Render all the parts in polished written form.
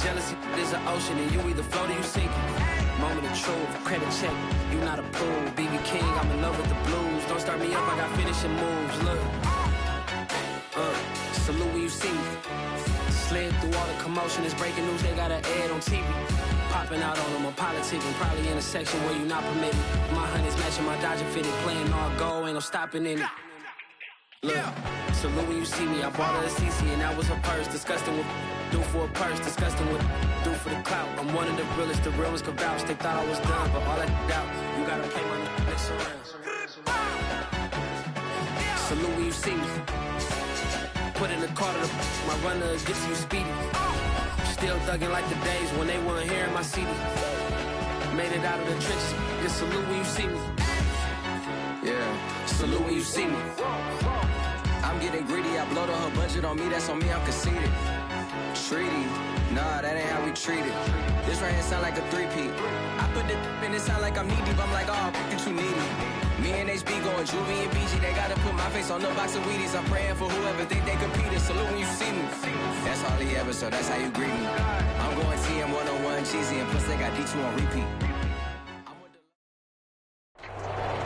Jealousy is an ocean, and you either float or you sink. Moment of truth, credit check, you not a fool. BB King, I'm in love with the blues. Don't start me up, I got finishing moves. Look, salute when you see me. Slid through all the commotion, it's breaking news, they got an ad on TV. Popping out on them, I'm politicking, probably in a section where you not permitted. My honey's matching my Dodger fitted, playing all gold, ain't no stopping in it. Look, salute when you see me, I bought her a CC and that was her purse. Disgusting with do for a purse, disgusting with do for the clout. I'm one of the realest, the realest could vouch. They thought I was done, but all I doubt, you gotta play my next around. Salute when you see me. Put in the car to my runner gets you speedy. Still thugging like the days when they weren't here in my CD. Made it out of the trenches. Just salute when you see me. Yeah, salute when you see me. I'm getting greedy, I blowed her budget on me, that's on me, I'm conceited. Treaty, nah, that ain't how we treat it. This right here sound like a three-peat. I put the in it sound like I'm knee-deep, I'm like, oh, you too needy. Me and HB going Juvie and BG, they gotta put my face on the box of Wheaties. I'm praying for whoever think they competed, salute when you see me. That's all he ever, so that's how you greet me. I'm going TM 101 cheesy, and plus they got D2 on repeat.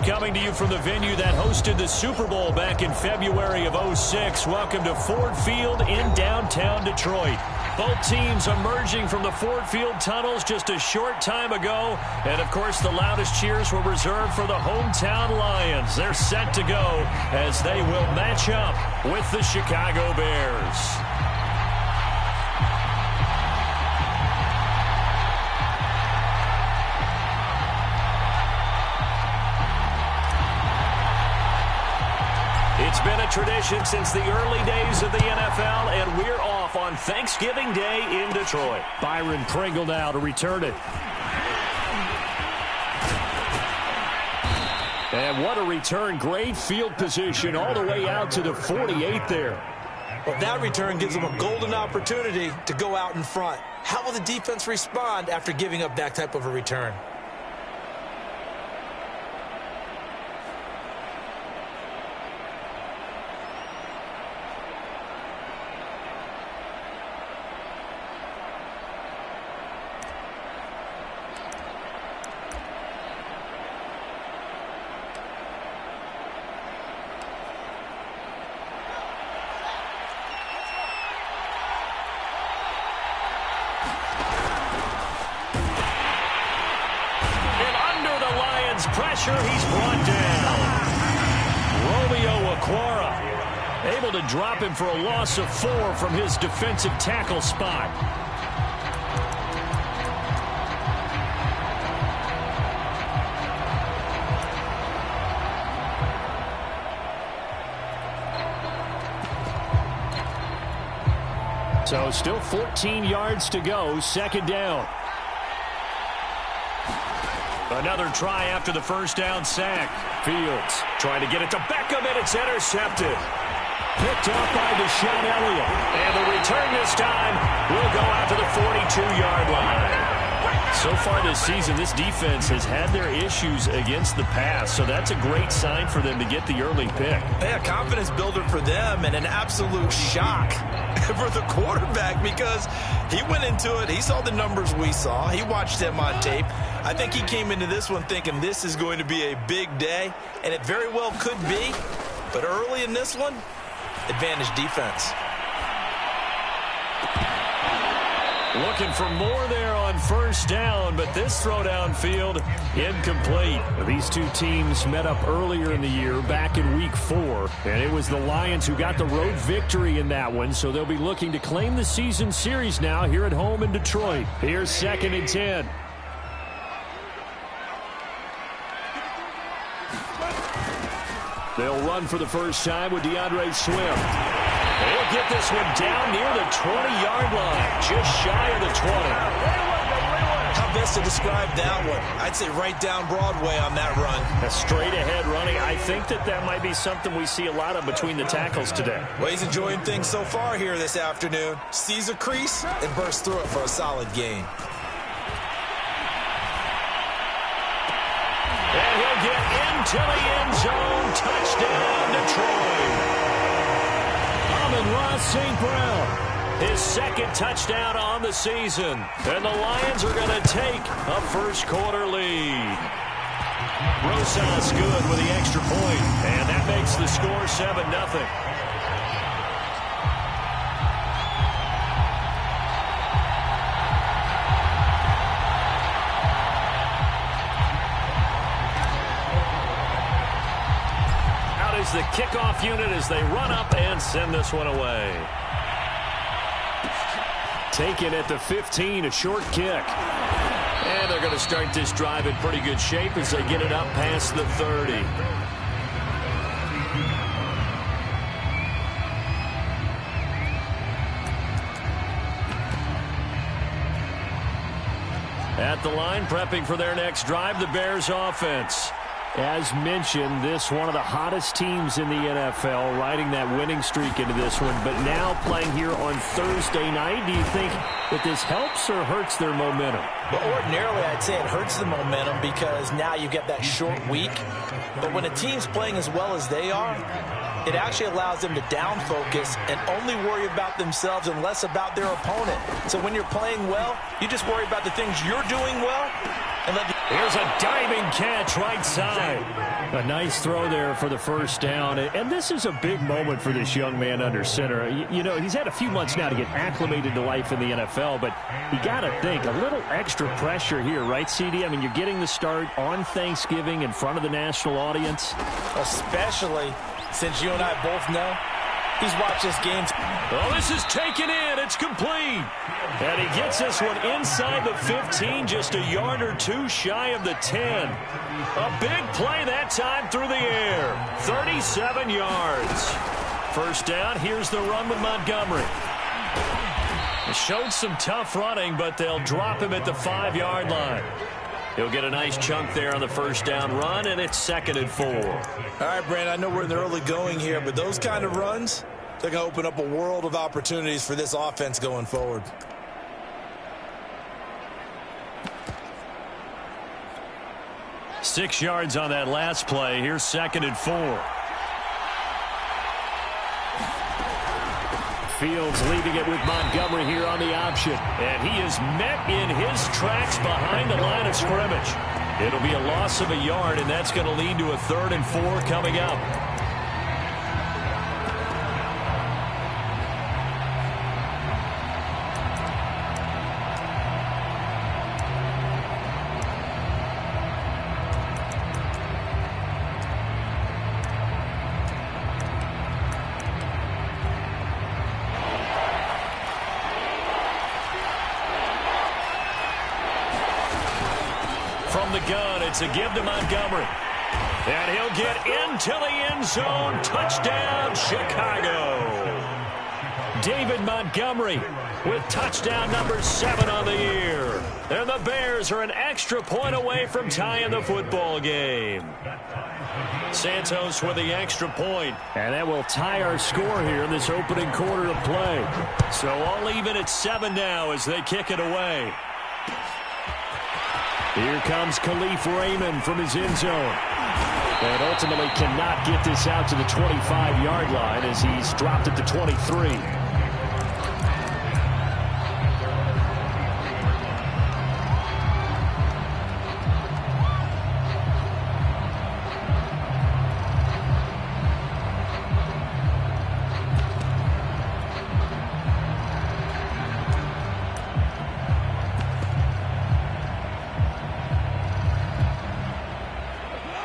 Coming to you from the venue that hosted the Super Bowl back in February of '06. Welcome to Ford Field in downtown Detroit. Both teams emerging from the Ford Field tunnels just a short time ago. And, of course, the loudest cheers were reserved for the hometown Lions. They're set to go as they will match up with the Chicago Bears. It's been a tradition since the early days of the NFL, and we're off on Thanksgiving Day in Detroit. Byron Pringle now to return it. And what a return. Great field position all the way out to the 48 there. Well, that return gives them a golden opportunity to go out in front. How will the defense respond after giving up that type of a return? Pressure, he's brought down. Romeo Okwara able to drop him for a loss of 4 from his defensive tackle spot. So still 14 yards to go, second down. Another try after the first down sack. Fields trying to get it to Beckham, and it's intercepted. Picked off by Deshaun Elliott. And the return this time will go out to the 42-yard line. So far this season, this defense has had their issues against the pass, so that's a great sign for them to get the early pick. Yeah, confidence builder for them and an absolute shock for the quarterback because he went into it. He saw the numbers we saw. He watched them on tape. I think he came into this one thinking this is going to be a big day, and it very well could be. But early in this one, advantage defense. Looking for more there on first down, but this throw downfield incomplete. These two teams met up earlier in the year, back in Week 4, and it was the Lions who got the road victory in that one, so they'll be looking to claim the season series now here at home in Detroit. Here's 2nd and 10. They'll run for the first time with DeAndre Swift. They'll get this one down near the 20-yard line, just shy of the 20. How best to describe that one? I'd say right down Broadway on that run. A straight-ahead running. I think that might be something we see a lot of between the tackles today. Well, he's enjoying things so far here this afternoon. Sees a crease and bursts through it for a solid gain. And he'll get into the end zone. Touchdown, Detroit. Amon-Ra St. Brown His second touchdown on the season. And the Lions are going to take a first-quarter lead. Rosas good with the extra point, and that makes the score 7-0. The kickoff unit as they run up and send this one away. Taken at the 15, a short kick. And they're going to start this drive in pretty good shape as they get it up past the 30. At the line, prepping for their next drive, the Bears offense. As mentioned, this one of the hottest teams in the NFL, riding that winning streak into this one, but now playing here on Thursday night. Do you think that this helps or hurts their momentum? But ordinarily, I'd say it hurts the momentum because now you get that short week. But when a team's playing as well as they are, it actually allows them to down focus and only worry about themselves and less about their opponent. So when you're playing well, you just worry about the things you're doing well. Here's a diving catch right side. A nice throw there for the first down. And this is a big moment for this young man under center. You know, he's had a few months now to get acclimated to life in the NFL, but you got to think a little extra pressure here, right, CD? I mean, you're getting the start on Thanksgiving in front of the national audience. Especially since you and I both know he's watched this game. Oh, this is taken in. It's complete. And he gets this one inside the 15, just a yard or two shy of the 10. A big play that time through the air. 37 yards. First down, here's the run with Montgomery. It showed some tough running, but they'll drop him at the 5-yard line. He'll get a nice chunk there on the first down run, and it's 2nd and 4. All right, Brandon, I know we're in the early going here, but those kind of runs, they're going to open up a world of opportunities for this offense going forward. Six yards on that last play. Here's 2nd and 4. Fields leaving it with Montgomery here on the option. And he is met in his tracks behind the line of scrimmage. It'll be a loss of a yard, and that's going to lead to a 3rd and 4 coming up. From the gun, it's a give to Montgomery. And he'll get into the end zone. Touchdown, Chicago. David Montgomery with touchdown number 7 on the year. And the Bears are an extra point away from tying the football game. Santos with the extra point. And that will tie our score here in this opening quarter of play. So all even at 7 now as they kick it away. Here comes Khalif Raymond from his end zone. And ultimately cannot get this out to the 25-yard line as he's dropped at the 23.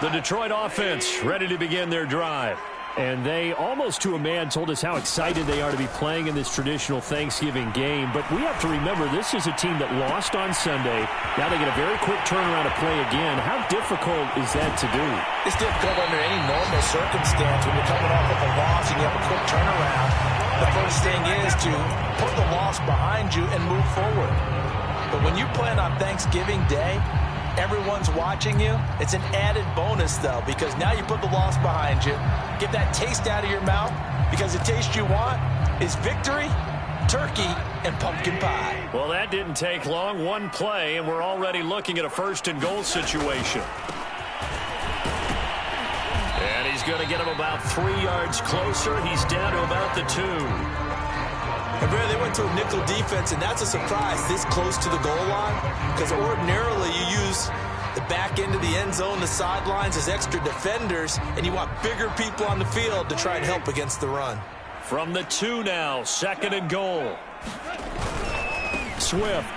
The Detroit offense ready to begin their drive. And they, almost to a man, told us how excited they are to be playing in this traditional Thanksgiving game. But we have to remember, this is a team that lost on Sunday. Now they get a very quick turnaround to play again. How difficult is that to do? It's difficult under any normal circumstance when you're coming off of a loss and you have a quick turnaround. The first thing is to put the loss behind you and move forward. But when you play on Thanksgiving Day, everyone's watching you. It's an added bonus, though, because now you put the loss behind you. Get that taste out of your mouth, because the taste you want is victory, turkey, and pumpkin pie. Well, that didn't take long. One play, and we're already looking at a 1st and goal situation. And he's going to get him about 3 yards closer. He's down to about the 2. And Brad, they went to a nickel defense, and that's a surprise this close to the goal line, because ordinarily you use the back end of the end zone, the sidelines as extra defenders, and you want bigger people on the field to try and help against the run. From the 2 now, 2nd and goal. Swift.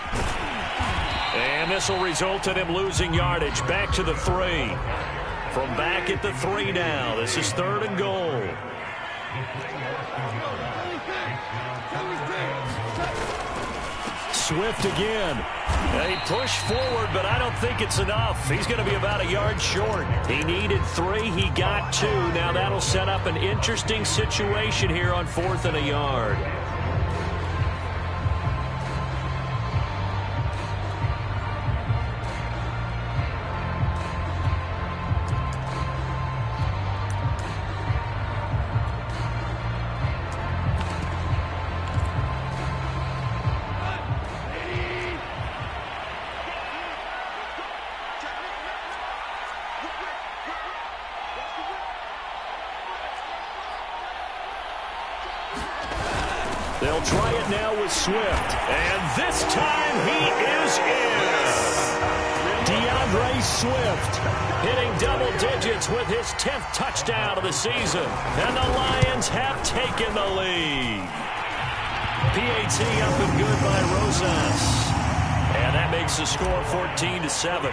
And this will result in him losing yardage. Back to the 3. From back at the 3 now. This is 3rd and goal. Swift again. They push forward, but I don't think it's enough. He's going to be about a yard short. He needed 3. He got 2. Now that'll set up an interesting situation here on 4th and a yard. They'll try it now with Swift. And this time he is in. DeAndre Swift hitting double digits with his 10th touchdown of the season. And the Lions have taken the lead. PAT up and good by Rosas. And that makes the score 14-7.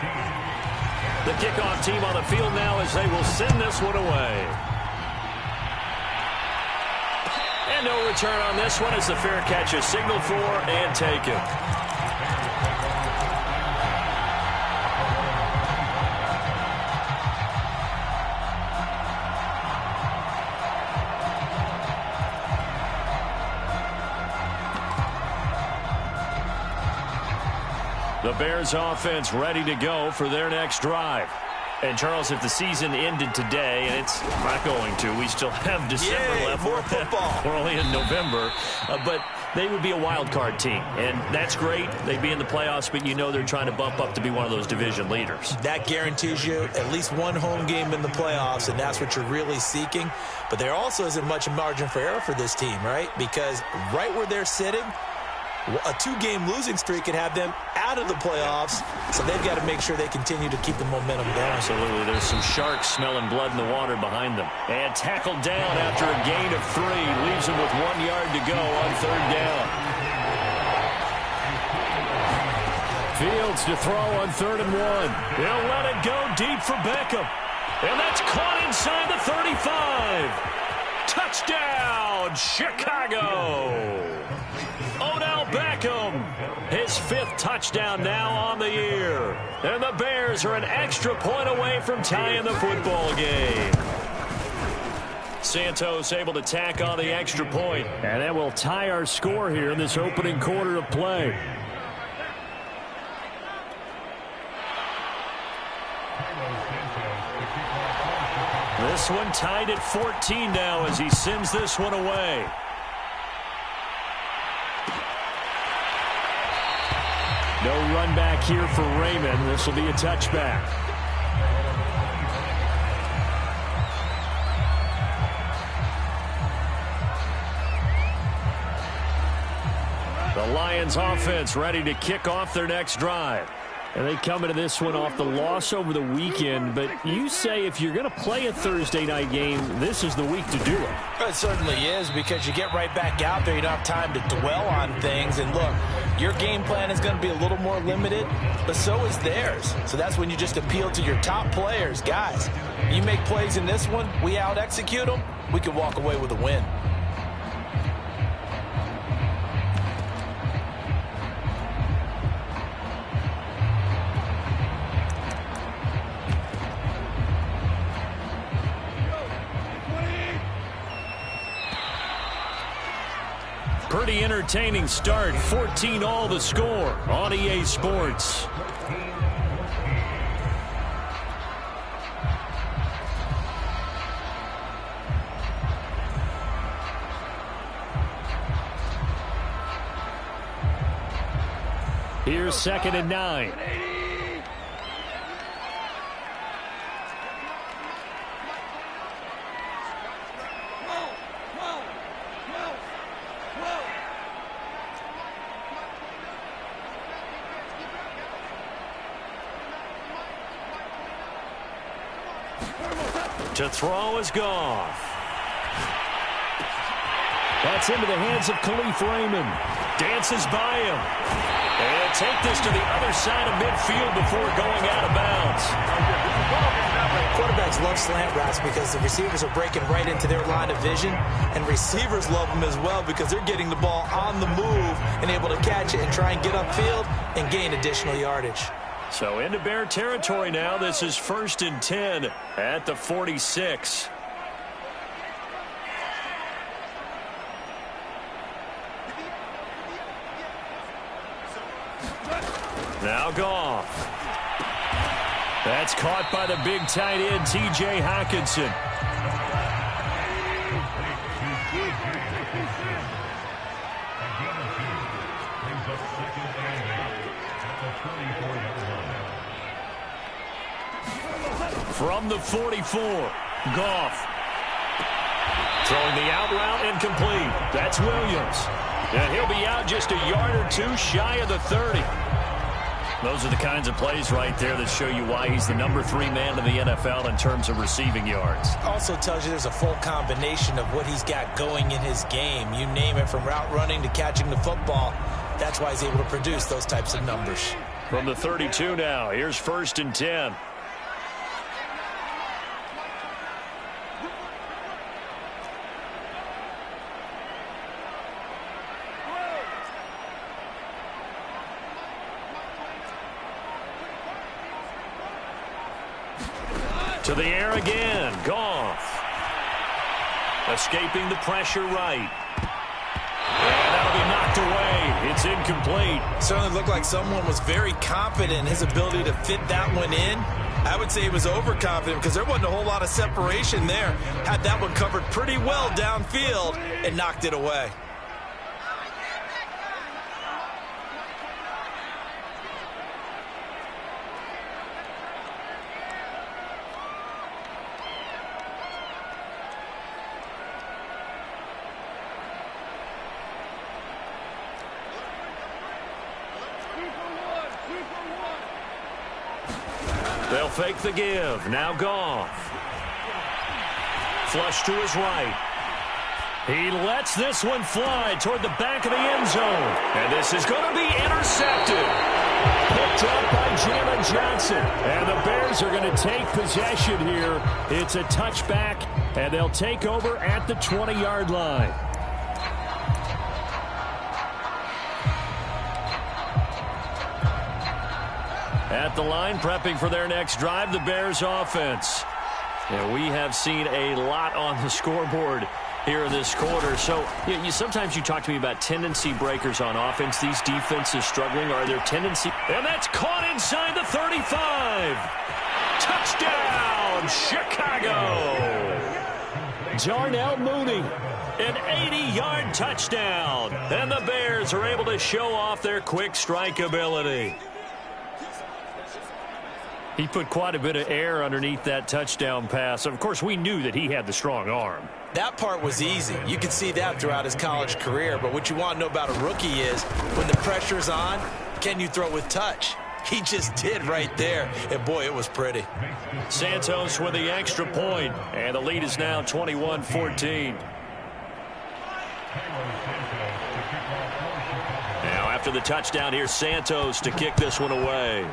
The kickoff team on the field now as they will send this one away. And no return on this one as the fair catch is signaled for and taken. The Bears offense ready to go for their next drive. And, Charles, if the season ended today, and it's not going to, we still have December left. More football. We're only in November. But they would be a wild card team, and that's great. They'd be in the playoffs, but you know they're trying to bump up to be one of those division leaders. That guarantees you at least one home game in the playoffs, and that's what you're really seeking. But there also isn't much margin for error for this team, right? Because right where they're sitting, a 2-game losing streak could have them out of the playoffs, so they've got to make sure they continue to keep the momentum going. Absolutely. There's some sharks smelling blood in the water behind them. And tackled down after a gain of 3. Leaves them with 1 yard to go on 3rd down. Fields to throw on 3rd and 1. He'll let it go deep for Beckham. And that's caught inside the 35. Touchdown, Chicago. Odell Beckham, his 5th touchdown now on the year. And the Bears are an extra point away from tying the football game. Santos able to tack on the extra point. And that will tie our score here in this opening quarter of play. This one tied at 14 now as he sends this one away. No run back here for Raymond. This will be a touchback. The Lions offense ready to kick off their next drive. And they come into this one off the loss over the weekend. But you say if you're going to play a Thursday night game, this is the week to do it. It certainly is, because you get right back out there. You don't have time to dwell on things. And look, your game plan is going to be a little more limited, but so is theirs. So that's when you just appeal to your top players. Guys, you make plays in this one, we out-execute them, we can walk away with a win. Pretty entertaining start. 14-all the score on EA Sports. Here's 2nd and 9. To throw is Goff. That's into the hands of Khalif Raymond. Dances by him. And take this to the other side of midfield before going out of bounds. Quarterbacks love slant routes because the receivers are breaking right into their line of vision, and receivers love them as well because they're getting the ball on the move and able to catch it and try and get upfield and gain additional yardage. So into Bear territory now. This is 1st and 10 at the 46. Now Goff. That's caught by the big tight end, T.J. Hockenson. From the 44, Goff. Throwing the out route incomplete. That's Williams. And he'll be out just a yard or two shy of the 30. Those are the kinds of plays right there that show you why he's the number 3 man in the NFL in terms of receiving yards. Also tells you there's a full combination of what he's got going in his game. You name it, from route running to catching the football. That's why he's able to produce those types of numbers. From the 32 now, here's 1st and 10. To the air again, Goff. Escaping the pressure right. And that'll be knocked away. It's incomplete. Certainly looked like someone was very confident in his ability to fit that one in. I would say he was overconfident because there wasn't a whole lot of separation there. Had that one covered pretty well downfield and knocked it away. They'll fake the give. Now Goff. Flush to his right. He lets this one fly toward the back of the end zone. And this is going to be intercepted. Picked up by Jalen Johnson. And the Bears are going to take possession here. It's a touchback, and they'll take over at the 20-yard line. At the line, prepping for their next drive, the Bears offense. And we have seen a lot on the scoreboard here in this quarter. So sometimes you talk to me about tendency breakers on offense. These defenses struggling. Are there tendency? And that's caught inside the 35. Touchdown, Chicago. Darnell Mooney, an 80-yard touchdown. And the Bears are able to show off their quick strike ability. He put quite a bit of air underneath that touchdown pass. Of course, we knew that he had the strong arm. That part was easy. You could see that throughout his college career. But what you want to know about a rookie is when the pressure's on, can you throw with touch? He just did right there. And, boy, it was pretty. Santos with the extra point. And the lead is now 21-14. Now, after the touchdown, here's Santos to kick this one away.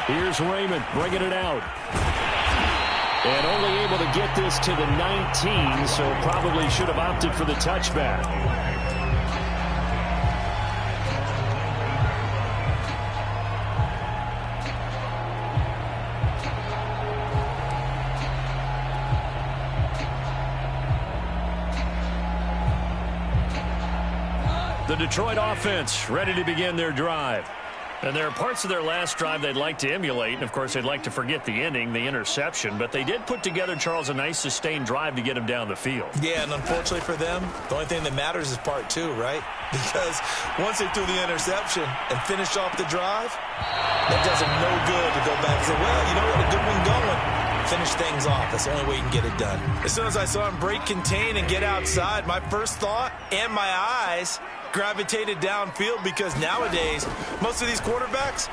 Here's Raymond bringing it out. And only able to get this to the 19, so probably should have opted for the touchback. The Detroit offense ready to begin their drive. And there are parts of their last drive they'd like to emulate. And, of course, they'd like to forget the ending, the interception. But they did put together, Charles, a nice sustained drive to get him down the field. Yeah, and unfortunately for them, the only thing that matters is part 2, right? Because once they threw the interception and finished off the drive, that does them no good to go back and say, well, you know what, a good one going. Finish things off. That's the only way you can get it done. As soon as I saw him break contain and get outside, my first thought and my eyes gravitated downfield, because nowadays most of these quarterbacks,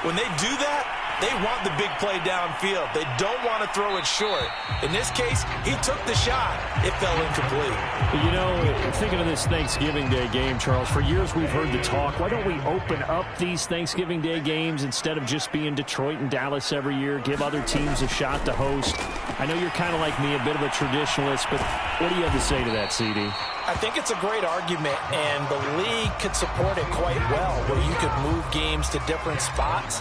when they do that, They want the big play downfield. They don't want to throw it short. In this case, he took the shot. It fell incomplete. You know, thinking of this Thanksgiving Day game, Charles, for years we've heard the talk, why don't we open up these Thanksgiving Day games instead of just being Detroit and Dallas every year, give other teams a shot to host? I know you're kind of like me, a bit of a traditionalist, but what do you have to say to that, CD? I think it's a great argument, and the league could support it quite well, where you could move games to different spots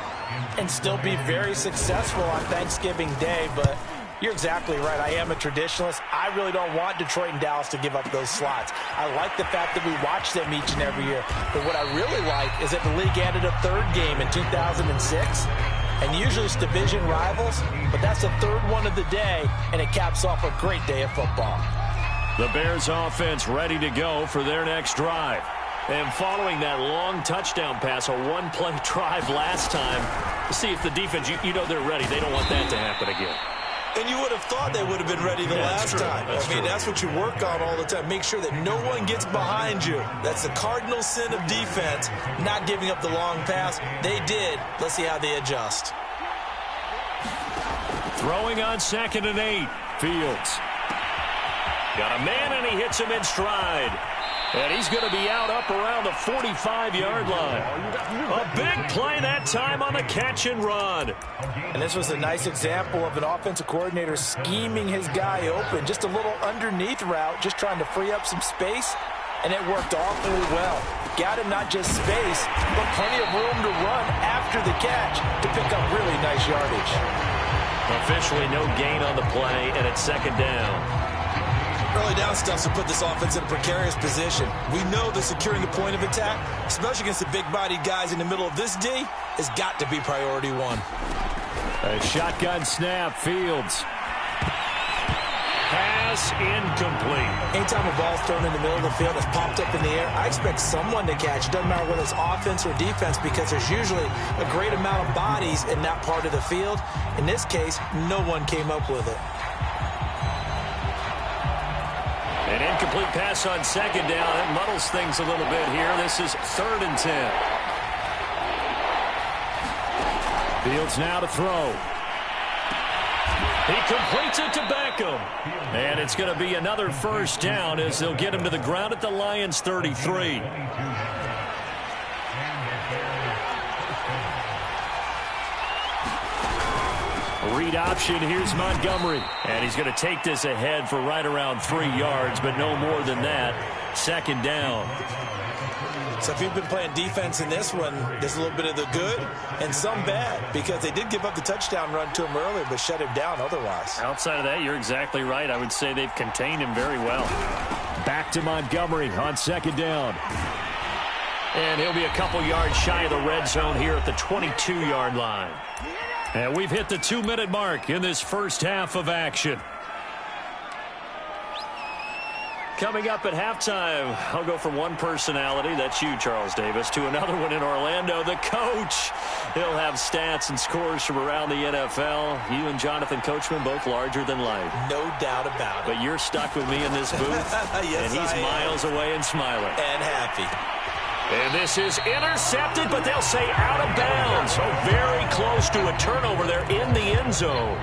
and still be very successful on Thanksgiving Day. But you're exactly right. I am a traditionalist. I really don't want Detroit and Dallas to give up those slots. I like the fact that we watch them each and every year. But what I really like is that the league added a third game in 2006. And usually it's division rivals, but that's the third one of the day, and it caps off a great day of football. The Bears offense ready to go for their next drive. And following that long touchdown pass, a one-play drive last time, see if the defense, you know they're ready. They don't want that to happen again. And you would have thought they would have been ready the last time. That's what you work on all the time. Make sure that no one gets behind you. That's the cardinal sin of defense, not giving up the long pass. They did. Let's see how they adjust. Throwing on 2nd and 8. Fields. Got a man, and he hits him in stride. And he's going to be out up around the 45-yard line. A big play that time on the catch and run. And this was a nice example of an offensive coordinator scheming his guy open. Just a little underneath route, just trying to free up some space. And it worked awfully well. Got him not just space, but plenty of room to run after the catch to pick up really nice yardage. Officially no gain on the play, and it's 2nd down. Early down stuff to put this offense in a precarious position. We know that securing the point of attack, especially against the big-bodied guys in the middle of this D, has got to be priority one. A shotgun snap, Fields. Pass incomplete. Anytime a ball's thrown in the middle of the field, it's popped up in the air, I expect someone to catch. It doesn't matter whether it's offense or defense, because there's usually a great amount of bodies in that part of the field. In this case, no one came up with it. An incomplete pass on 2nd down. That muddles things a little bit here. This is 3rd and 10. Fields now to throw. He completes it to Beckham. And it's going to be another 1st down as they'll get him to the ground at the Lions' 33. Read option, here's Montgomery. And he's going to take this ahead for right around 3 yards, but no more than that. 2nd down. So if you've been playing defense in this one, there's a little bit of the good and some bad, because they did give up the touchdown run to him earlier, but shut him down otherwise. Outside of that, you're exactly right. I would say they've contained him very well. Back to Montgomery on 2nd down. And he'll be a couple yards shy of the red zone here at the 22-yard line. And we've hit the 2-minute mark in this first half of action. Coming up at halftime, I'll go from one personality, that's you, Charles Davis, to another one in Orlando, the coach. He'll have stats and scores from around the NFL. You and Jonathan Coachman, both larger than life. No doubt about it. But you're stuck with me in this booth, yes, and he's miles away and smiling. And happy. And this is intercepted, but they'll say out of bounds. So very close to a turnover there in the end zone.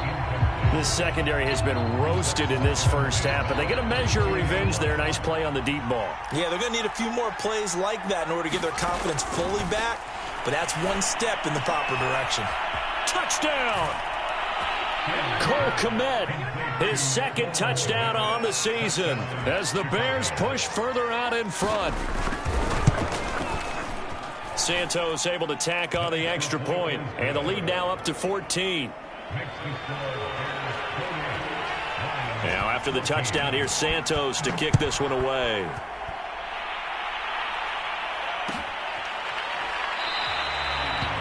This secondary has been roasted in this first half, but they get a measure of revenge there. Nice play on the deep ball. Yeah, they're going to need a few more plays like that in order to get their confidence fully back, but that's one step in the proper direction. Touchdown! Cole Kmet, his 2nd touchdown on the season as the Bears push further out in front. Santos able to tack on the extra point, and the lead now up to 14. Now after the touchdown, here's Santos to kick this one away.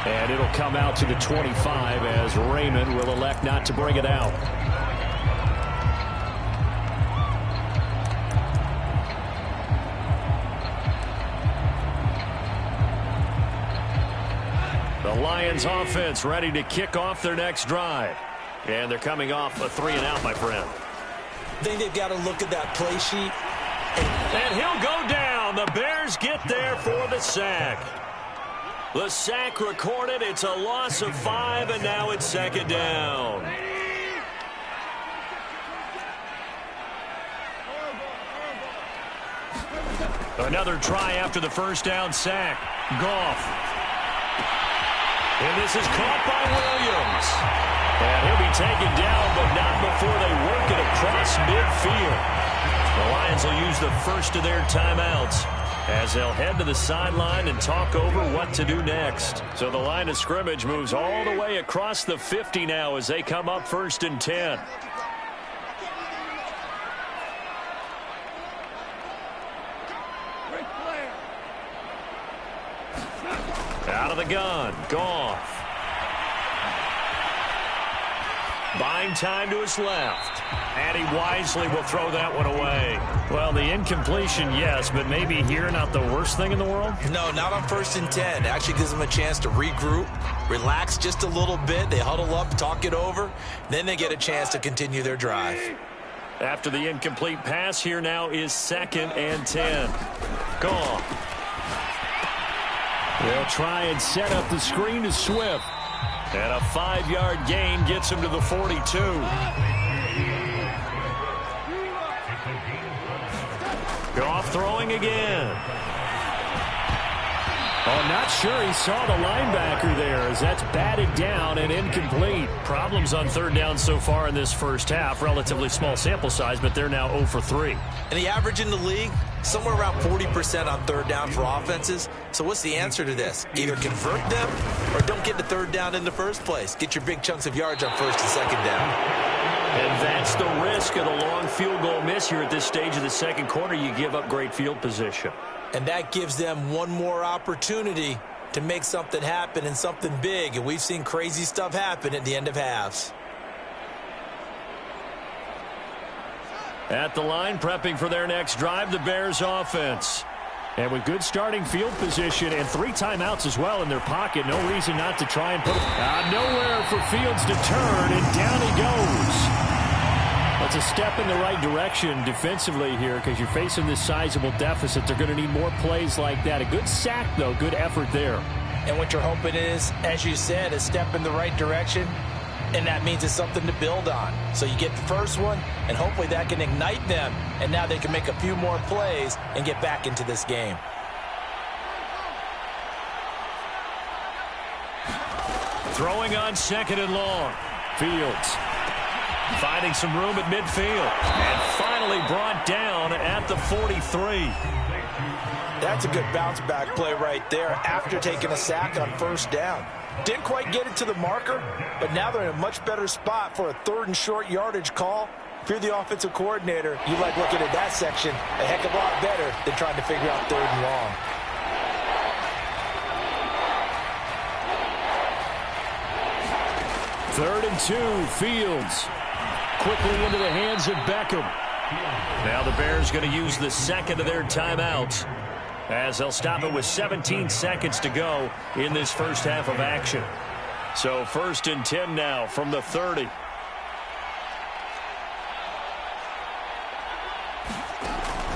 And it'll come out to the 25 as Raymond will elect not to bring it out. The Lions offense ready to kick off their next drive. And they're coming off a 3-and-out, my friend. I think they've got to look at that play sheet. And he'll go down. The Bears get there for the sack. The sack recorded. It's a loss of 5, and now it's second down. Another try after the first down sack. Goff. And this is caught by Williams. And he'll be taken down, but not before they work it across midfield. The Lions will use the first of their timeouts as they'll head to the sideline and talk over what to do next. So the line of scrimmage moves all the way across the 50 now as they come up 1st and 10. Out of the gun, Goff. Buying time to his left. And he wisely will throw that one away. Well, the incompletion, yes, but maybe here not the worst thing in the world? No, not on 1st and 10. Actually gives them a chance to regroup, relax just a little bit. They huddle up, talk it over. Then they get a chance to continue their drive. After the incomplete pass, here now is 2nd and 10. Goff. They'll try and set up the screen to Swift. And a 5-yard gain gets him to the 42. Goff throwing again. Oh, I'm not sure he saw the linebacker there as that's batted down and incomplete. Problems on 3rd down so far in this first half. Relatively small sample size, but they're now 0 for 3. And the average in the league, somewhere around 40% on 3rd down for offenses. So what's the answer to this? Either convert them or don't get the 3rd down in the first place. Get your big chunks of yards on 1st and 2nd down. And that's the risk of the long field goal miss here at this stage of the second quarter. You give up great field position. And that gives them one more opportunity to make something happen and something big. And we've seen crazy stuff happen at the end of halves. At the line, prepping for their next drive, the Bears offense. And with good starting field position and 3 timeouts as well in their pocket, no reason not to try and put it nowhere for Fields to turn, and down he goes. That's a step in the right direction defensively here because you're facing this sizable deficit. They're going to need more plays like that. A good sack, though. Good effort there. And what you're hoping is, as you said, a step in the right direction, and that means it's something to build on. So you get the first one, and hopefully that can ignite them, and now they can make a few more plays and get back into this game. Throwing on 2nd and long. Fields finding some room at midfield. And finally brought down at the 43. That's a good bounce-back play right there after taking a sack on 1st down. Didn't quite get it to the marker, but now they're in a much better spot for a 3rd and short yardage call. If you're the offensive coordinator, you like looking at that section a heck of a lot better than trying to figure out 3rd and long. Third and 2, Fields. Quickly into the hands of Beckham. Now the Bears going to use the 2nd of their timeouts as they'll stop it with 17 seconds to go in this first half of action. So 1st and 10 now from the 30.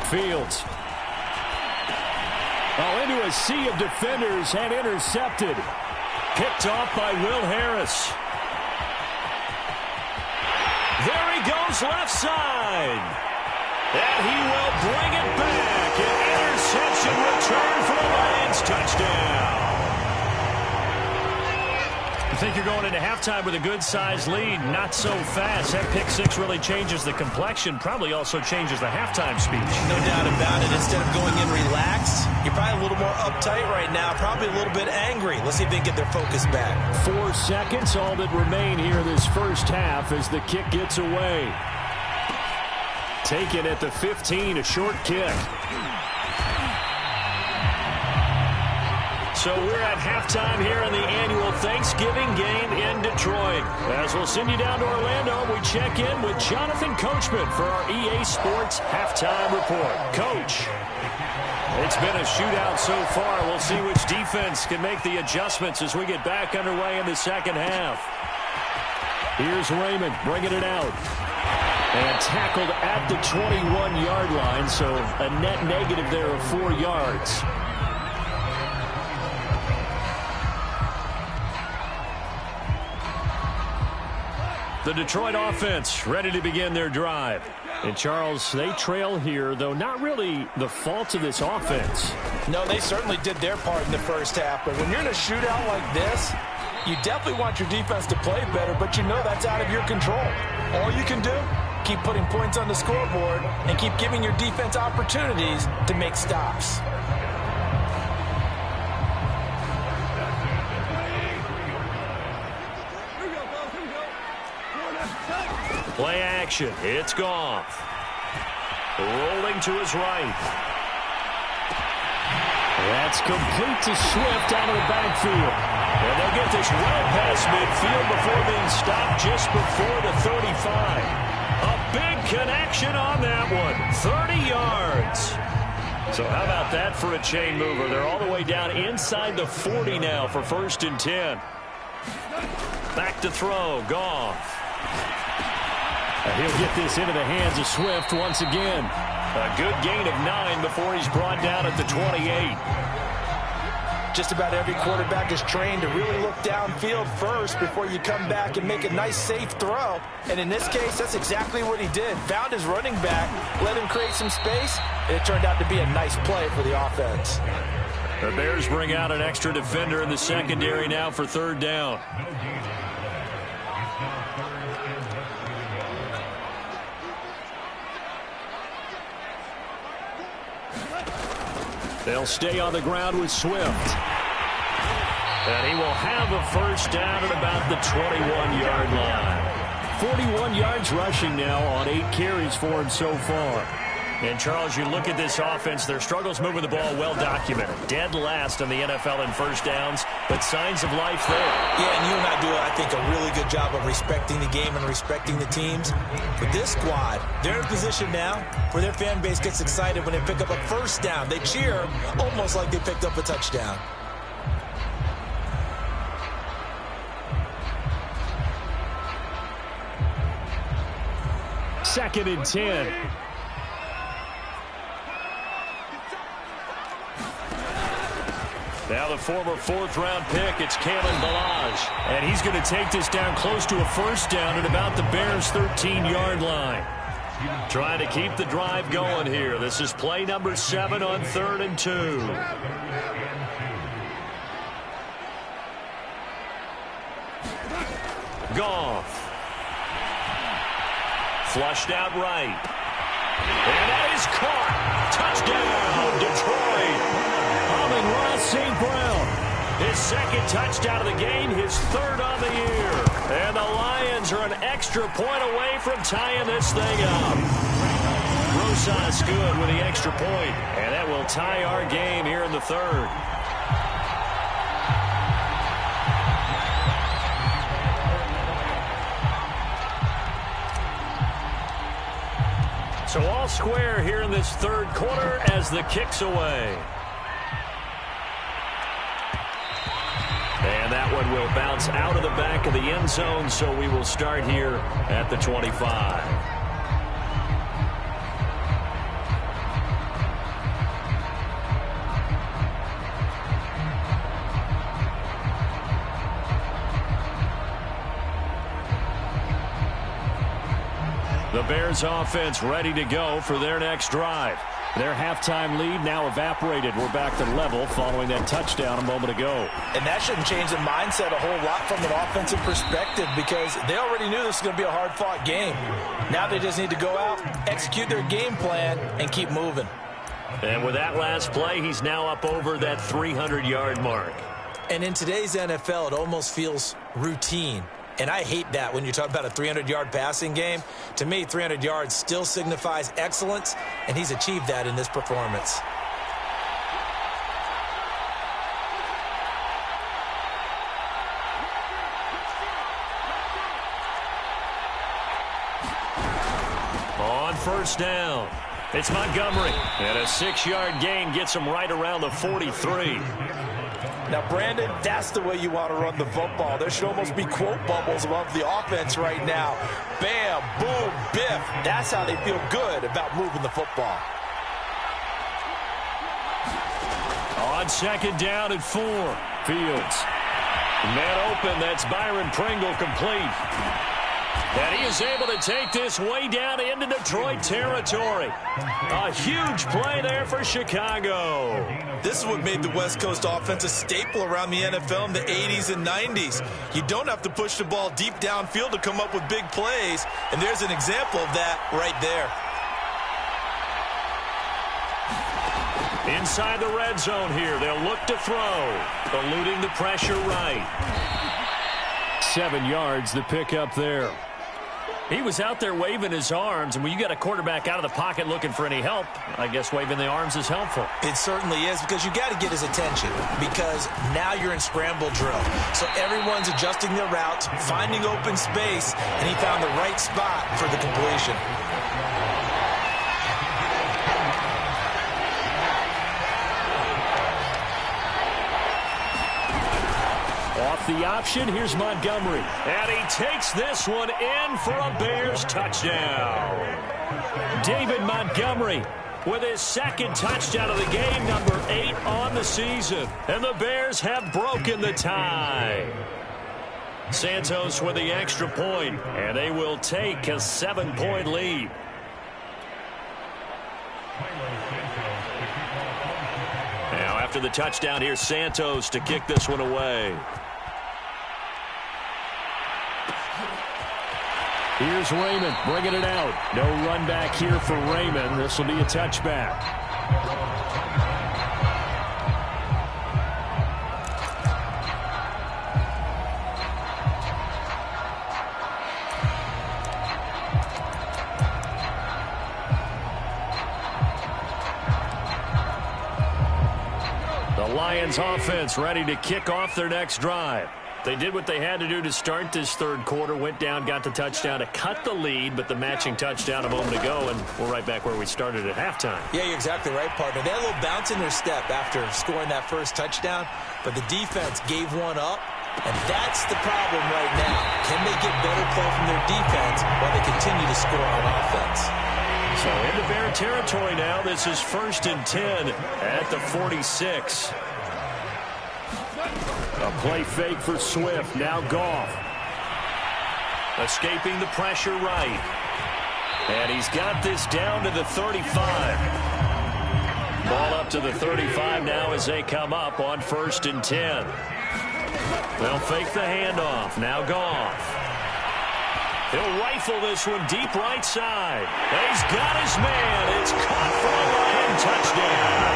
Fields. Oh, into a sea of defenders and intercepted. Picked off by Will Harris. There he goes left side. And he will bring it back. An interception return for the Lions. Touchdown. You think you're going into halftime with a good-sized lead. Not so fast. That pick 6 really changes the complexion. Probably also changes the halftime speech. No doubt about it. Instead of going in relaxed, you're probably a little more uptight right now. Probably a little bit angry. Let's see if they can get their focus back. 4 seconds, all that remain here this first half as the kick gets away. Taken at the 15, a short kick. So we're at halftime here in the annual Thanksgiving game in Detroit. As we'll send you down to Orlando, we check in with Jonathan Coachman for our EA Sports Halftime Report. Coach, it's been a shootout so far. We'll see which defense can make the adjustments as we get back underway in the second half. Here's Raymond bringing it out. And tackled at the 21-yard line, so a net negative there of 4 yards. The Detroit offense ready to begin their drive. And, Charles, they trail here, though not really the fault of this offense. No, they certainly did their part in the first half. But when you're in a shootout like this, you definitely want your defense to play better, but you know that's out of your control. All you can do, keep putting points on the scoreboard and keep giving your defense opportunities to make stops. Play action. It's Goff. Rolling to his right. That's complete to Swift out of the backfield. And they'll get this well past midfield before being stopped just before the 35. A big connection on that one. 30 yards. So how about that for a chain mover? They're all the way down inside the 40 now for 1st and 10. Back to throw. Goff. He'll get this into the hands of Swift once again. A good gain of 9 before he's brought down at the 28. Just about every quarterback is trained to really look downfield first before you come back and make a nice, safe throw. And in this case, that's exactly what he did. Found his running back, let him create some space, and it turned out to be a nice play for the offense. The Bears bring out an extra defender in the secondary now for 3rd down. They'll stay on the ground with Swift. And he will have a 1st down at about the 21-yard line. 41 yards rushing now on 8 carries for him so far. And, Charles, you look at this offense, their struggles moving the ball well documented. Dead last in the NFL in 1st downs, but signs of life there. Yeah, and you and I do, I think, a really good job of respecting the game and respecting the teams. But this squad, they're in a position now where their fan base gets excited when they pick up a 1st down. They cheer almost like they picked up a touchdown. Second and 10. Now the former 4th-round pick, it's Kalen Ballage. And he's going to take this down close to a 1st down at about the Bears' 13-yard line. Trying to keep the drive going here. This is play number 7 on 3rd and 2. Goff. Flushed out right. And that is caught. Touchdown, Detroit. Ross St. Brown, his 2nd touchdown of the game, his 3rd on the year. And the Lions are an extra point away from tying this thing up. Rosas good with the extra point, and that will tie our game here in the 3rd. So all square here in this 3rd quarter as the kick's away. And that one will bounce out of the back of the end zone, so we will start here at the 25. The Bears offense ready to go for their next drive. Their halftime lead now evaporated. We're back to level following that touchdown a moment ago. And that shouldn't change the mindset a whole lot from an offensive perspective because they already knew this was going to be a hard-fought game. Now they just need to go out, execute their game plan, and keep moving. And with that last play, he's now up over that 300-yard mark. And in today's NFL, it almost feels routine. And I hate that when you talk about a 300-yard passing game. To me, 300 yards still signifies excellence, and he's achieved that in this performance. On 1st down, it's Montgomery. And a 6-yard gain gets him right around the 43. Now, Brandon, that's the way you want to run the football. There should almost be quote bubbles above the offense right now. Bam, boom, biff. That's how they feel good about moving the football. On 2nd down at 4. Fields. Man open, that's Byron Pringle complete. And he is able to take this way down into Detroit territory. A huge play there for Chicago. This is what made the West Coast offense a staple around the NFL in the 80s and 90s. You don't have to push the ball deep downfield to come up with big plays, and there's an example of that right there. Inside the red zone here, they'll look to throw, eluding the pressure right. 7 yards, the pickup there. He was out there waving his arms, and when you got a quarterback out of the pocket looking for any help, I guess waving the arms is helpful. It certainly is, because you got to get his attention, because now you're in scramble drill. So everyone's adjusting their routes, finding open space, and he found the right spot for the completion. Off the option, here's Montgomery. And he takes this one in for a Bears touchdown. David Montgomery with his second touchdown of the game, number 8 on the season. And the Bears have broken the tie. Santos with the extra point, and they will take a 7-point lead. Now after the touchdown, here's Santos to kick this one away. Here's Raymond bringing it out. No run back here for Raymond. This will be a touchback. The Lions offense ready to kick off their next drive. They did what they had to do to start this third quarter, went down, got the touchdown to cut the lead, but the matching touchdown a moment ago, and we're right back where we started at halftime. Yeah, you're exactly right, partner. They had a little bounce in their step after scoring that first touchdown, but the defense gave one up, and that's the problem right now. Can they get better play from their defense while they continue to score on offense? So into Bear territory now. This is 1st and 10 at the 46. A play fake for Swift. Now Goff. Escaping the pressure right. And he's got this down to the 35. Ball up to the 35 now as they come up on 1st and 10. They'll fake the handoff. Now Goff. He'll rifle this one deep right side. He's got his man. It's caught for a Lion touchdown.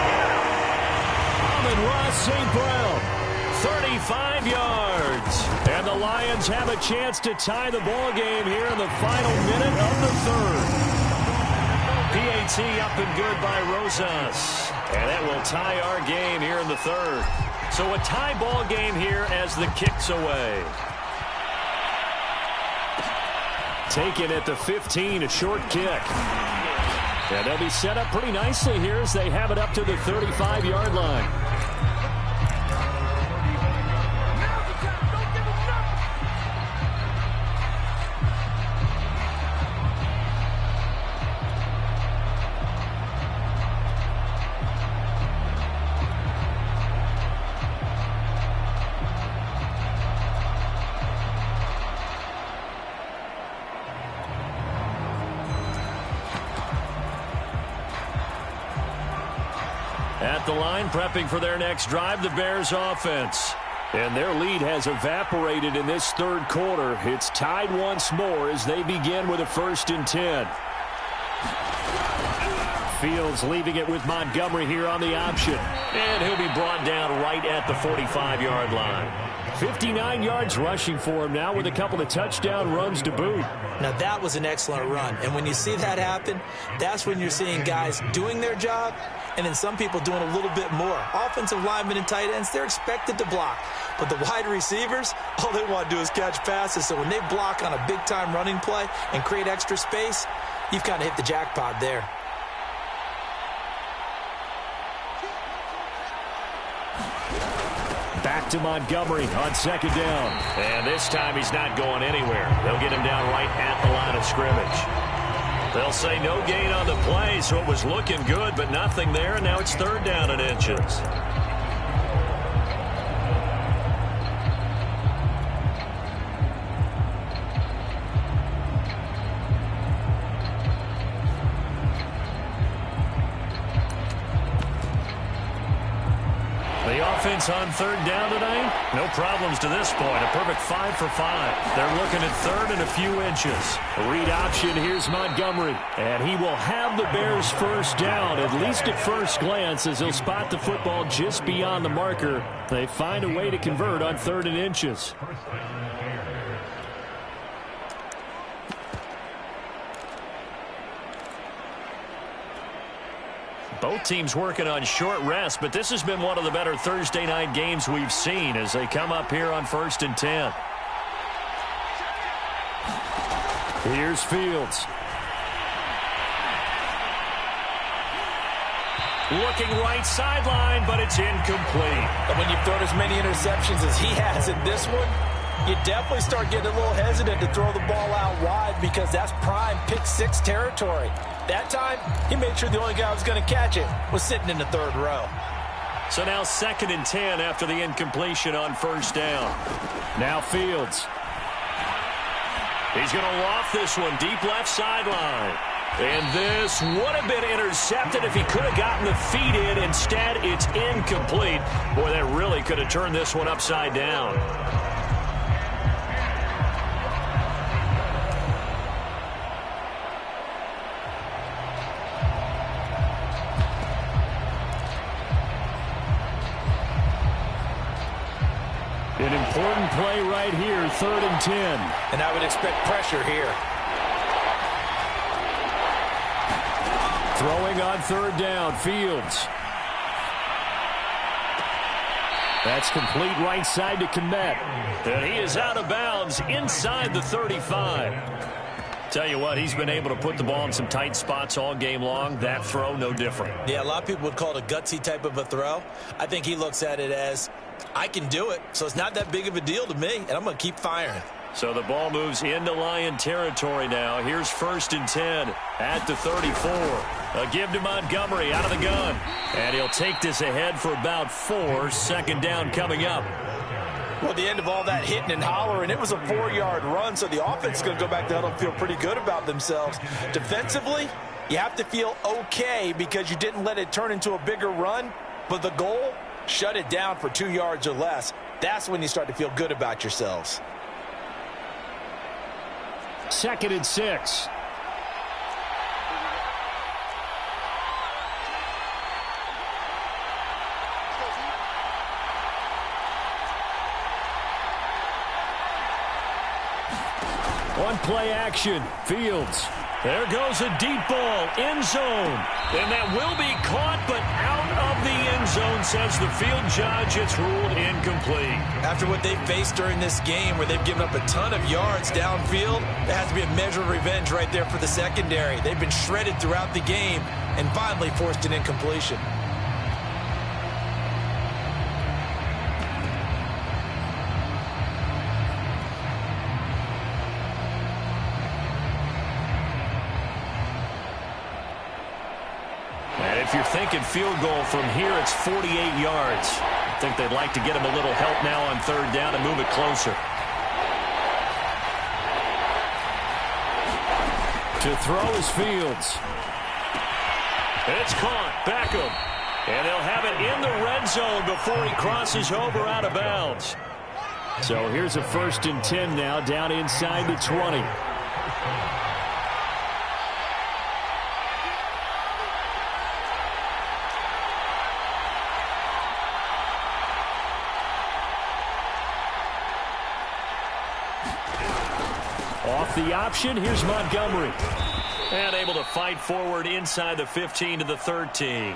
Amon-Ra St. Brown. 35 yards. And the Lions have a chance to tie the ball game here in the final minute of the third. PAT up and good by Rosas. And that will tie our game here in the third. So a tie ball game here as the kick's away. Taken at the 15, a short kick. And they'll be set up pretty nicely here as they have it up to the 35-yard line. At the line, prepping for their next drive, the Bears offense. And their lead has evaporated in this third quarter. It's tied once more as they begin with a 1st and 10. Fields leaving it with Montgomery here on the option. And he'll be brought down right at the 45-yard line. 59 yards rushing for him now with a couple of touchdown runs to boot. Now that was an excellent run. And when you see that happen, that's when you're seeing guys doing their job and then some people doing a little bit more. Offensive linemen and tight ends, they're expected to block. But the wide receivers, all they want to do is catch passes. So when they block on a big-time running play and create extra space, you've kind of hit the jackpot there. Back to Montgomery on 2nd down. And this time he's not going anywhere. They'll get him down right at the line of scrimmage. They'll say no gain on the play, so it was looking good, but nothing there, and now it's 3rd down and inches. offense on third down tonight? No problems to this point. A perfect 5 for 5. They're looking at third and a few inches. Read option. Here's Montgomery. And he will have the Bears first down, at least at first glance, as he'll spot the football just beyond the marker. They find a way to convert on third and inches. Both teams working on short rest, but this has been one of the better Thursday night games we've seen as they come up here on 1st and 10. Here's Fields. Looking right sideline, but it's incomplete. And when you've thrown as many interceptions as he has in this one, you definitely start getting a little hesitant to throw the ball out wide because that's prime pick six territory. That time, he made sure the only guy who was going to catch it was sitting in the third row. So now 2nd and 10 after the incompletion on first down. Now Fields. He's going to loft this one deep left sideline. And this would have been intercepted if he could have gotten the feet in. Instead, it's incomplete. Boy, that really could have turned this one upside down. An important play right here, 3rd and 10. And I would expect pressure here. Throwing on third down, Fields. That's complete right side to Kmet. And he is out of bounds inside the 35. Tell you what, he's been able to put the ball in some tight spots all game long. That throw, no different. Yeah, a lot of people would call it a gutsy type of a throw. I think he looks at it as, I can do it, so it's not that big of a deal to me, and I'm going to keep firing. So the ball moves into Lion territory now. Here's 1st and 10 at the 34. A give to Montgomery out of the gun. And he'll take this ahead for about 4. 2nd down coming up. Well, at the end of all that hitting and hollering, it was a 4-yard run, so the offense is going to go back to huddle and feel pretty good about themselves. Defensively, you have to feel okay because you didn't let it turn into a bigger run, but the goal, shut it down for 2 yards or less. That's when you start to feel good about yourselves. 2nd and 6. One play action. Fields. There goes a deep ball. End zone. And that will be caught, but out of the end zone, says the field judge. It's ruled incomplete. After what they faced during this game where they've given up a ton of yards downfield, there has to be a measure of revenge right there for the secondary. They've been shredded throughout the game and finally forced an incompletion. If you're thinking field goal from here, it's 48 yards. I think they'd like to get him a little help now on third down and move it closer. To throw is Fields. It's caught. Beckham. And they'll have it in the red zone before he crosses over out of bounds. So here's a 1st and 10 now down inside the 20. Off the option, here's Montgomery. And able to fight forward inside the 15 to the 13.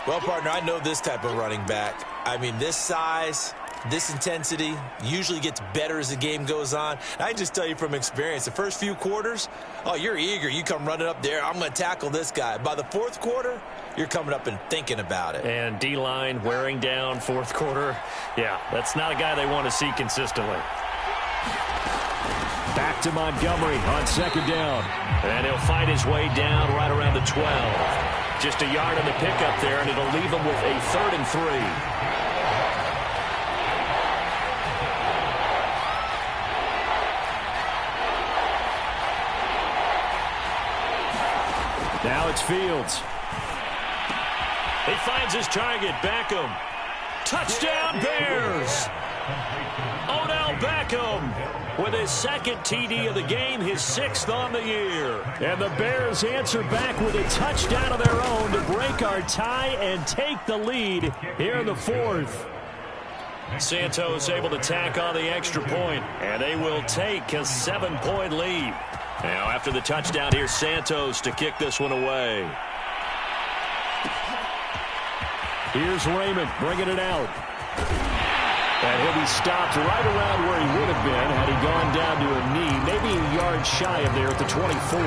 Well, partner, I know this type of running back. I mean, this size, this intensity usually gets better as the game goes on. And I can just tell you from experience, the first few quarters, oh, you're eager. You come running up there, I'm going to tackle this guy. By the 4th quarter, you're coming up and thinking about it. And D-line wearing down 4th quarter. Yeah, that's not a guy they want to see consistently. Back to Montgomery on 2nd down. And he'll fight his way down right around the 12. Just a yard on the pickup there, and it'll leave him with a 3rd and 3. Now it's Fields. He finds his target, Beckham. Touchdown Bears! Odell Beckham with his second TD of the game, his 6th on the year. And the Bears answer back with a touchdown of their own to break our tie and take the lead here in the 4th. Santos able to tack on the extra point, and they will take a 7-point lead. Now after the touchdown, here's Santos to kick this one away. Here's Raymond bringing it out. And he'll be stopped right around where he would have been had he gone down to a knee, maybe a yard shy of there at the 24.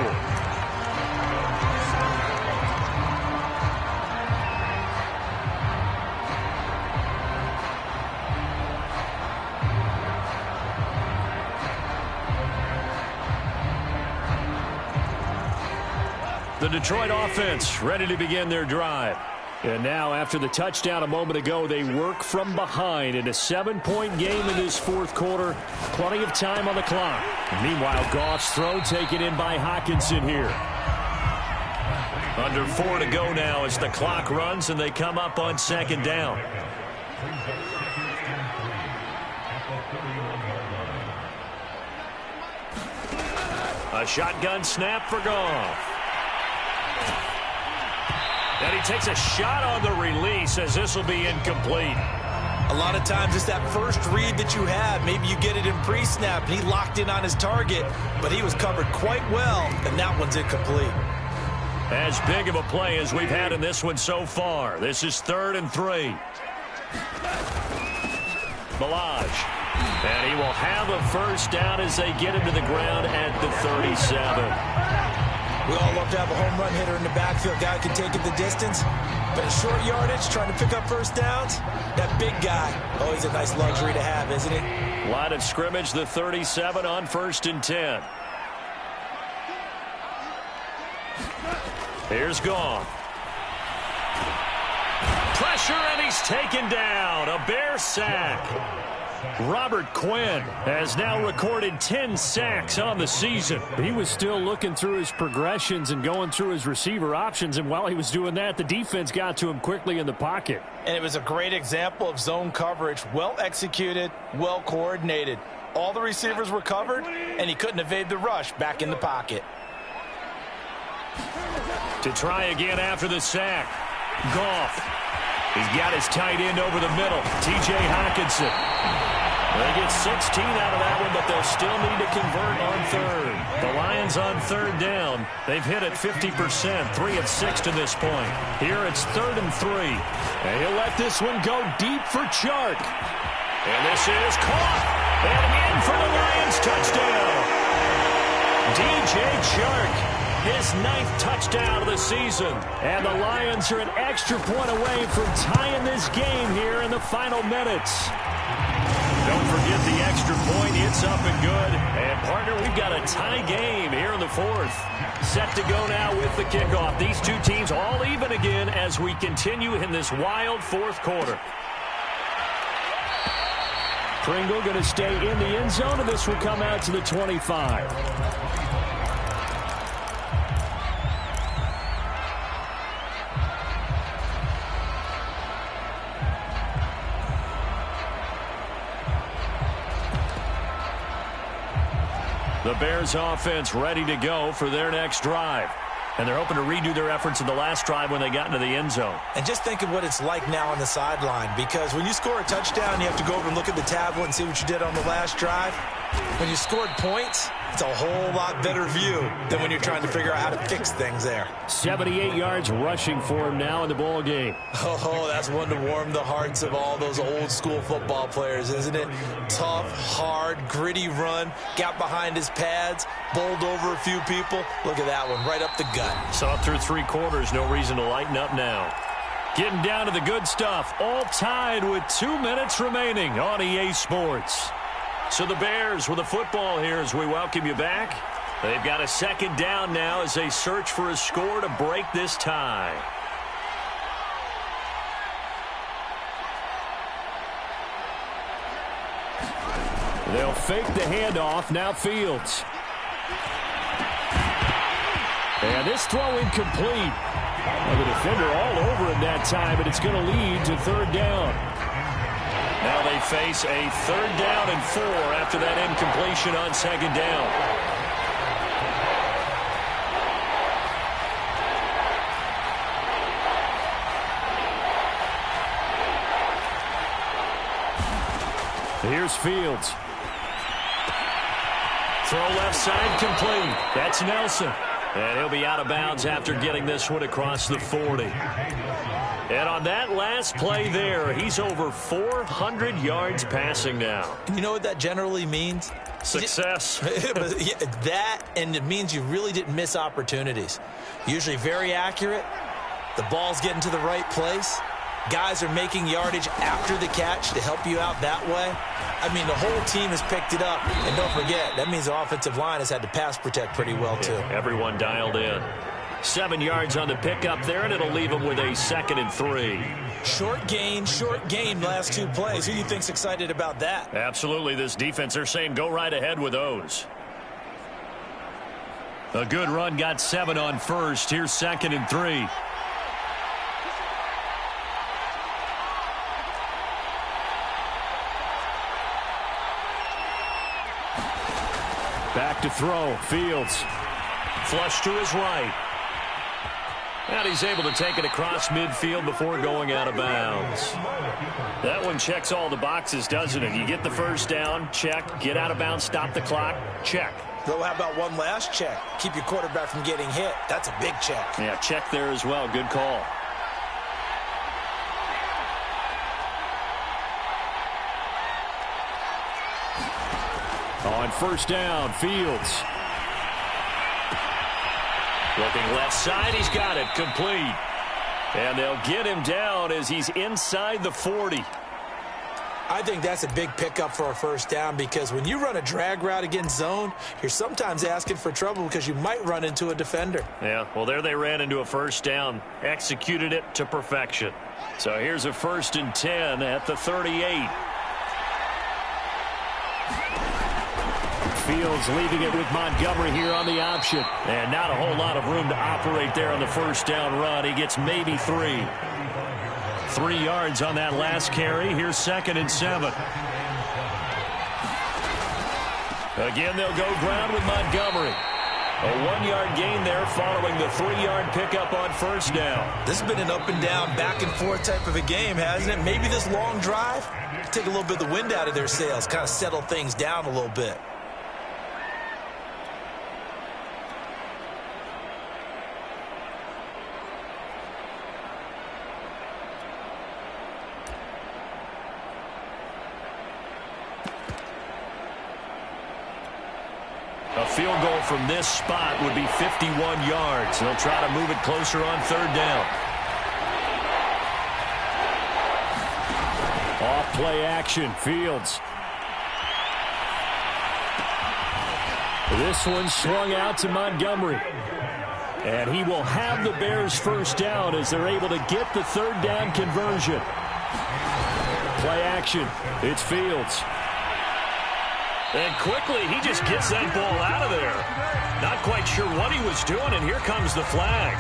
The Detroit offense ready to begin their drive. And now, after the touchdown a moment ago, they work from behind in a 7-point game in this 4th quarter. Plenty of time on the clock. Meanwhile, Goff's throw taken in by Hockenson here. Under 4 to go now as the clock runs and they come up on 2nd down. A shotgun snap for Goff. And he takes a shot on the release as this will be incomplete. A lot of times it's that first read that you have. Maybe you get it in pre-snap, and he locked in on his target, but he was covered quite well, and that one's incomplete. As big of a play as we've had in this one so far. This is 3rd and 3. Ballage. And he will have a first down as they get him to the ground at the 37. We all love to have a home run hitter in the backfield. Guy can take it the distance. But a short yardage, trying to pick up first downs, that big guy, always a nice luxury to have, isn't it? Line of scrimmage, the 37 on 1st and 10. Here's Goff. Pressure, and he's taken down. A Bear sack. Robert Quinn has now recorded 10 sacks on the season. He was still looking through his progressions and going through his receiver options, and while he was doing that, the defense got to him quickly in the pocket. And it was a great example of zone coverage. Well executed, well coordinated. All the receivers were covered, and he couldn't evade the rush back in the pocket. To try again after the sack. Goff. He's got his tight end over the middle. T.J. Hockenson. They get 16 out of that one, but they'll still need to convert on 3rd. The Lions on 3rd down. They've hit it 50%, 3 of 6 to this point. Here it's 3rd and 3. And he'll let this one go deep for Chark. And this is caught. And in for the Lions touchdown. D.J. Chark. His 9th touchdown of the season. And the Lions are an extra point away from tying this game here in the final minutes. Don't forget the extra point. It's up and good. And, partner, we've got a tie game here in the 4th. Set to go now with the kickoff. These two teams all even again as we continue in this wild 4th quarter. Pringle going to stay in the end zone, and this will come out to the 25. The Bears offense ready to go for their next drive. And they're hoping to redo their efforts in the last drive when they got into the end zone. And just think of what it's like now on the sideline, because when you score a touchdown, you have to go over and look at the tablet and see what you did on the last drive. When you scored points, it's a whole lot better view than when you're trying to figure out how to fix things there. 78 yards rushing for him now in the ball game. Oh, that's one to warm the hearts of all those old school football players, isn't it? Tough, hard, gritty run, got behind his pads, bowled over a few people. Look at that one, right up the gut. Saw it through 3 quarters, no reason to lighten up now. Getting down to the good stuff, all tied with 2 minutes remaining on EA Sports. So the Bears with the football here as we welcome you back. They've got a 2nd down now as they search for a score to break this tie. They'll fake the handoff. Now Fields. And this throw incomplete. Well, the defender all over him that time, but it's going to lead to 3rd down. Now they face a 3rd down and 4 after that incompletion on 2nd down. Here's Fields. Throw left side complete. That's Nelson. And he'll be out of bounds after getting this one across the 40. And on that last play there, he's over 400 yards passing now. And you know what that generally means? Success. That, and it means you really didn't miss opportunities. Usually very accurate. The ball's getting to the right place. Guys are making yardage after the catch to help you out that way. I mean, the whole team has picked it up. And don't forget, that means the offensive line has had to pass protect pretty well, too. Yeah, everyone dialed in. 7 yards on the pickup there, and it'll leave them with a 2nd and 3. Short gain last 2 plays. Who do you think's excited about that? Absolutely. This defense, they're saying go right ahead with those. A good run, got 7 on 1st. Here's 2nd and 3. Back to throw. Fields. Flush to his right. And he's able to take it across midfield before going out of bounds. That one checks all the boxes, doesn't it? You get the 1st down, check. Get out of bounds, stop the clock, check. Though, how about one last check? Keep your quarterback from getting hit. That's a big check. Yeah, check there as well. Good call. On 1st down, Fields. Looking left side, he's got it, complete. And they'll get him down as he's inside the 40. I think that's a big pickup for a 1st down because when you run a drag route against zone, you're sometimes asking for trouble because you might run into a defender. Yeah, well, there they ran into a 1st down, executed it to perfection. So here's a 1st and 10 at the 38. Fields leaving it with Montgomery here on the option. And not a whole lot of room to operate there on the 1st down run. He gets maybe 3. 3 yards on that last carry. Here's 2nd and 7. Again, they'll go ground with Montgomery. A 1-yard gain there following the 3-yard pickup on 1st down. This has been an up and down, back and forth type of a game, hasn't it? Maybe this long drive, take a little bit of the wind out of their sails, kind of settle things down a little bit. A field goal from this spot would be 51 yards. They'll try to move it closer on 3rd down. Off play action, Fields. This one swung out to Montgomery. And he will have the Bears 1st down as they're able to get the 3rd down conversion. Play action, it's Fields. And quickly, he just gets that ball out of there. Not quite sure what he was doing, and here comes the flag.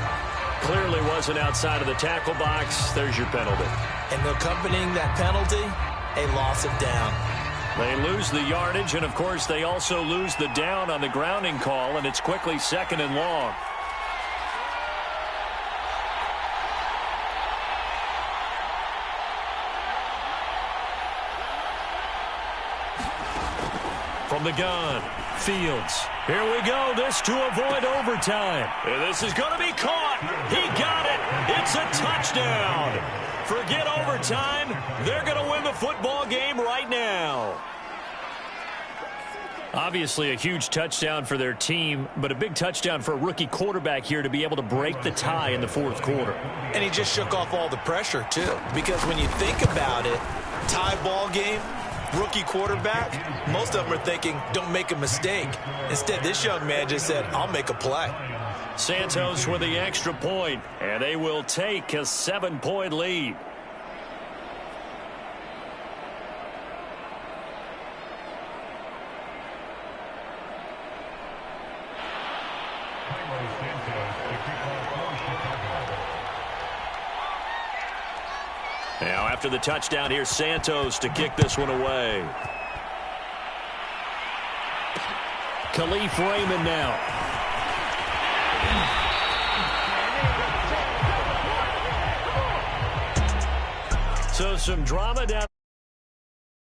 Clearly wasn't outside of the tackle box. There's your penalty. And accompanying that penalty, a loss of down. They lose the yardage, and, of course, they also lose the down on the grounding call, and it's quickly 2nd and long. From the gun, Fields. Here we go. This to avoid overtime. This is going to be caught. He got it. It's a touchdown. Forget overtime. They're going to win the football game right now. Obviously a huge touchdown for their team, but a big touchdown for a rookie quarterback here to be able to break the tie in the 4th quarter. And he just shook off all the pressure, too. Because when you think about it, tie ball game, rookie quarterback, most of them are thinking, don't make a mistake. Instead, this young man just said, I'll make a play. Santos with the extra point, and they will take a 7-point lead. Now after the touchdown, here's Santos to kick this one away. Khalif Raymond now. So some drama down.